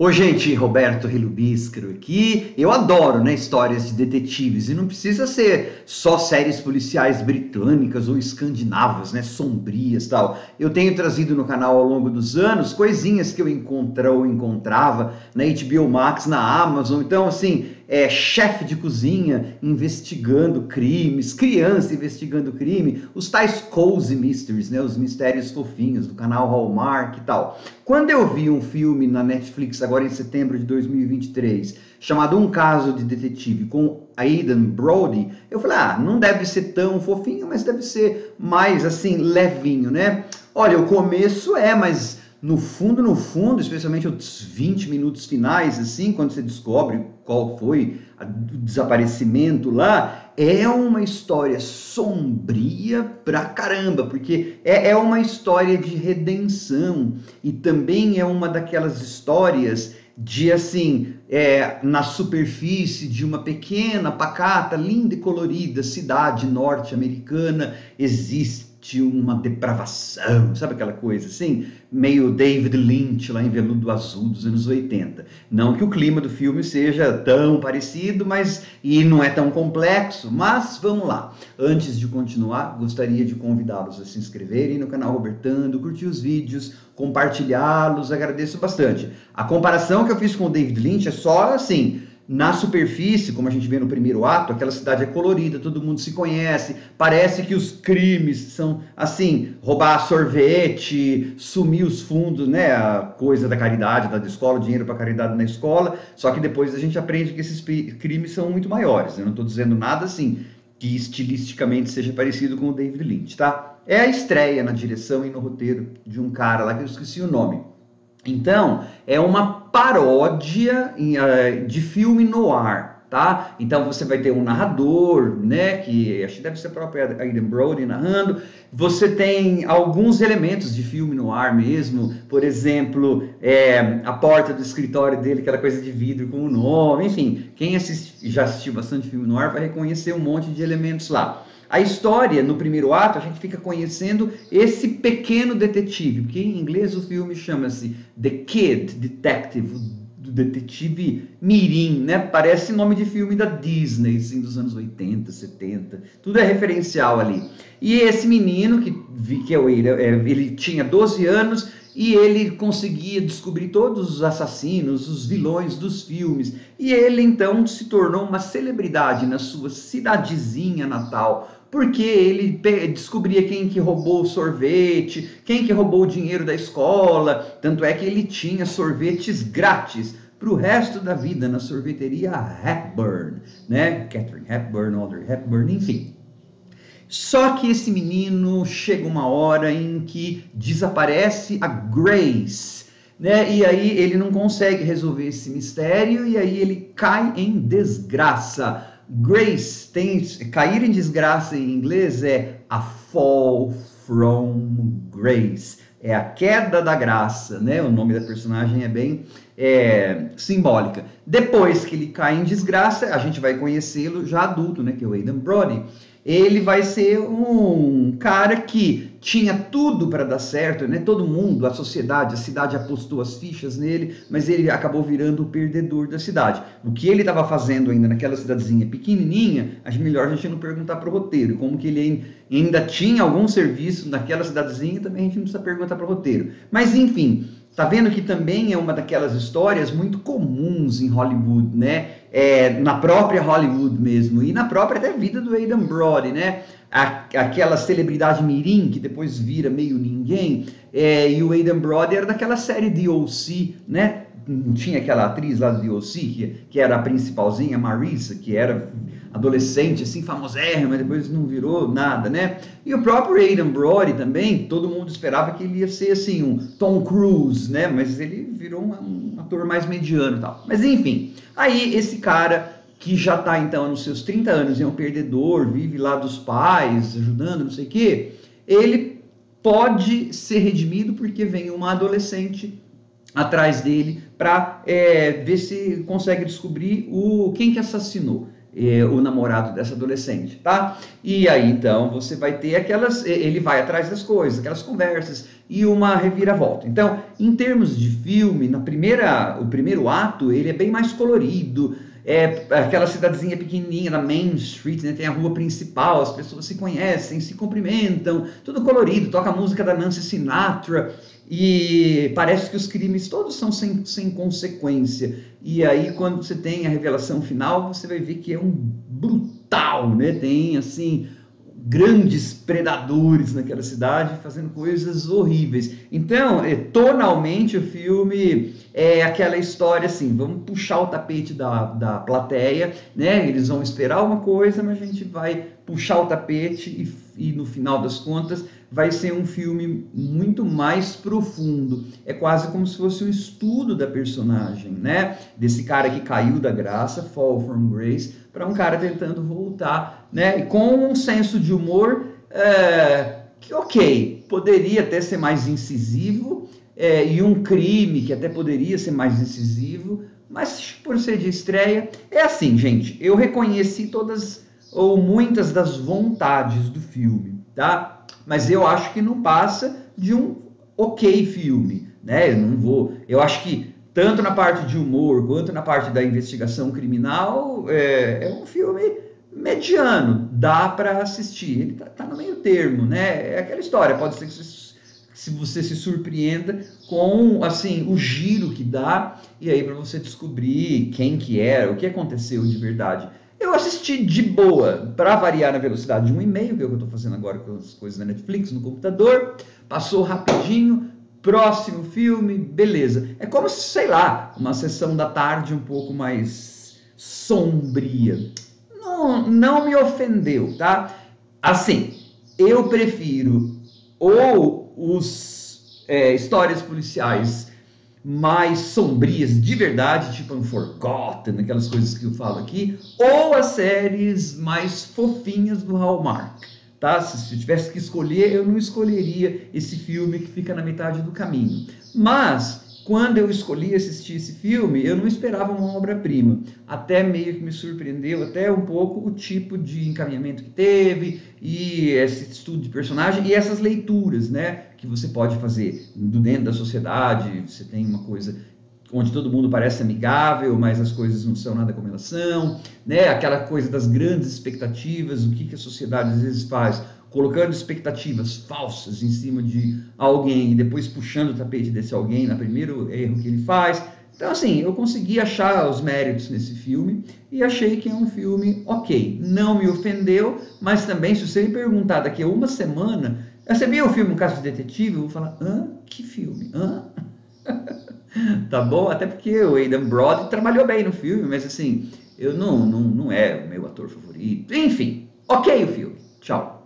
Ô, gente, Roberto Relubiscaro aqui. Eu adoro, né, histórias de detetives e não precisa ser só séries policiais britânicas ou escandinavas, né, sombrias, tal. Eu tenho trazido no canal ao longo dos anos coisinhas que eu encontrava na HBO Max, na Amazon. Então, assim, chefe de cozinha investigando crimes, criança investigando crime, os tais cozy mysteries, né, os mistérios fofinhos do canal Hallmark e tal. Quando eu vi um filme na Netflix agora em setembro de 2023, chamado Um Caso de Detetive, com Aidan Brody, eu falei, não deve ser tão fofinho, mas deve ser mais, assim, levinho, né? Olha, o começo mas no fundo, especialmente os 20 minutos finais, assim, quando você descobre qual foi o desaparecimento lá, é uma história sombria pra caramba, porque é uma história de redenção e também é uma daquelas histórias de, assim, na superfície de uma pequena, pacata, linda e colorida cidade norte-americana existe uma depravação, sabe aquela coisa assim? Meio David Lynch lá em Veludo Azul dos anos 80. Não que o clima do filme seja tão parecido, e não é tão complexo, mas vamos lá. Antes de continuar, gostaria de convidá-los a se inscreverem no canal Robertando, curtir os vídeos, compartilhá-los, agradeço bastante. A comparação que eu fiz com o David Lynch é só assim, na superfície, como a gente vê no primeiro ato, aquela cidade é colorida, todo mundo se conhece, parece que os crimes são, assim, roubar sorvete, sumir os fundos, né, a coisa da caridade, da escola, dinheiro para caridade na escola, só que depois a gente aprende que esses crimes são muito maiores. Eu não estou dizendo nada, assim, que estilisticamente seja parecido com o David Lynch, tá? É a estreia na direção e no roteiro de um cara lá que eu esqueci o nome. Então, é uma paródia de filme noir, tá? Então você vai ter um narrador, né, que acho que deve ser o próprio Aidan Brody narrando. Você tem alguns elementos de filme noir mesmo, por exemplo, a porta do escritório dele, aquela coisa de vidro com o nome, enfim. Quem já assistiu bastante filme noir vai reconhecer um monte de elementos lá. A história, no primeiro ato, a gente fica conhecendo esse pequeno detetive, porque em inglês o filme chama-se The Kid Detective, do detetive mirim, né? Parece nome de filme da Disney, assim, dos anos 80, 70, tudo é referencial ali. E esse menino, ele tinha 12 anos e ele conseguia descobrir todos os assassinos, os vilões dos filmes, e ele então se tornou uma celebridade na sua cidadezinha natal, porque ele descobria quem que roubou o sorvete, quem que roubou o dinheiro da escola, tanto é que ele tinha sorvetes grátis para o resto da vida na sorveteria Hepburn, né? Katharine Hepburn, Audrey Hepburn, enfim. Só que esse menino chega uma hora em que desaparece a Grace, né? E aí ele não consegue resolver esse mistério e aí ele cai em desgraça. Grace cair em desgraça em inglês é a fall from grace, é a queda da graça, né? O nome da personagem é bem simbólica. Depois que ele cai em desgraça, a gente vai conhecê-lo já adulto, né? Que é o Aidan Brody. Ele vai ser um cara que tinha tudo para dar certo, né? Todo mundo, a sociedade, a cidade apostou as fichas nele, mas ele acabou virando o perdedor da cidade. O que ele estava fazendo ainda naquela cidadezinha pequenininha, acho melhor a gente não perguntar para o roteiro. Como que ele ainda tinha algum serviço naquela cidadezinha, também a gente não precisa perguntar para o roteiro. Mas enfim, tá vendo que também é uma daquelas histórias muito comuns em Hollywood, né? Na própria Hollywood mesmo, e na própria até vida do Aidan Brody, né? Aquela celebridade mirim que depois vira meio ninguém, e o Aidan Brody era daquela série de O.C., né? Não tinha aquela atriz lá do O.C., que era a principalzinha, Marissa, que era adolescente, assim, famosérrima, mas depois não virou nada, né? E o próprio Aidan Brody também, todo mundo esperava que ele ia ser, assim, um Tom Cruise, né? Mas ele virou um ator mais mediano e tal. Mas, enfim, aí esse cara que já está, então, nos seus 30 anos, é um perdedor, vive lá dos pais, ajudando, não sei o quê, ele pode ser redimido porque vem uma adolescente atrás dele para ver se consegue descobrir quem que assassinou. o namorado dessa adolescente, tá? E aí, então, você vai ter ele vai atrás das coisas, aquelas conversas e uma reviravolta. Então, em termos de filme, o primeiro ato, ele é bem mais colorido, é aquela cidadezinha pequenininha na Main Street, né? Tem a rua principal, as pessoas se conhecem, se cumprimentam, tudo colorido, toca a música da Nancy Sinatra, e parece que os crimes todos são sem consequência. E aí, quando você tem a revelação final, você vai ver que é um brutal, né? Tem, assim, grandes predadores naquela cidade fazendo coisas horríveis. Então, tonalmente, o filme é aquela história assim, vamos puxar o tapete da plateia, né? Eles vão esperar uma coisa, mas a gente vai puxar o tapete e no final das contas vai ser um filme muito mais profundo. É quase como se fosse um estudo da personagem, né? Desse cara que caiu da graça, fall from grace, para um cara tentando voltar, né? E com um senso de humor que, ok, poderia até ser mais incisivo, e um crime que até poderia ser mais incisivo, mas por ser de estreia, é assim, gente, eu reconheci todas ou muitas das vontades do filme, tá? Mas eu acho que não passa de um ok filme, né? Eu acho que tanto na parte de humor quanto na parte da investigação criminal é um filme mediano, dá para assistir. Ele tá no meio termo, né? É aquela história, pode ser que se você se surpreenda com assim o giro que dá e aí para você descobrir quem que era, o que aconteceu de verdade. Eu assisti de boa, para variar na velocidade de 1,5, que é o que eu estou fazendo agora com as coisas da Netflix no computador. Passou rapidinho, próximo filme, beleza. É como, sei lá, uma sessão da tarde um pouco mais sombria. Não me ofendeu, tá? Assim, eu prefiro ou histórias policiais mais sombrias de verdade, tipo Unforgotten, aquelas coisas que eu falo aqui, ou as séries mais fofinhas do Hallmark, tá? Se eu tivesse que escolher, eu não escolheria esse filme que fica na metade do caminho. Mas, quando eu escolhi assistir esse filme, eu não esperava uma obra-prima. Até meio que me surpreendeu, até um pouco, o tipo de encaminhamento que teve, e esse estudo de personagem, e essas leituras, né? Que você pode fazer dentro da sociedade. Você tem uma coisa onde todo mundo parece amigável, mas as coisas não são nada como elas são, né? Aquela coisa das grandes expectativas, o que a sociedade às vezes faz, colocando expectativas falsas em cima de alguém e depois puxando o tapete desse alguém no primeiro erro que ele faz. Então, assim, eu consegui achar os méritos nesse filme e achei que é um filme ok. Não me ofendeu, mas também, se você me perguntar daqui a uma semana, você viu o filme Um Caso de Detetive? Eu vou falar, que filme? Tá bom? Até porque o Aidan Brody trabalhou bem no filme, mas assim, eu não é o meu ator favorito. Enfim, ok o filme. Tchau.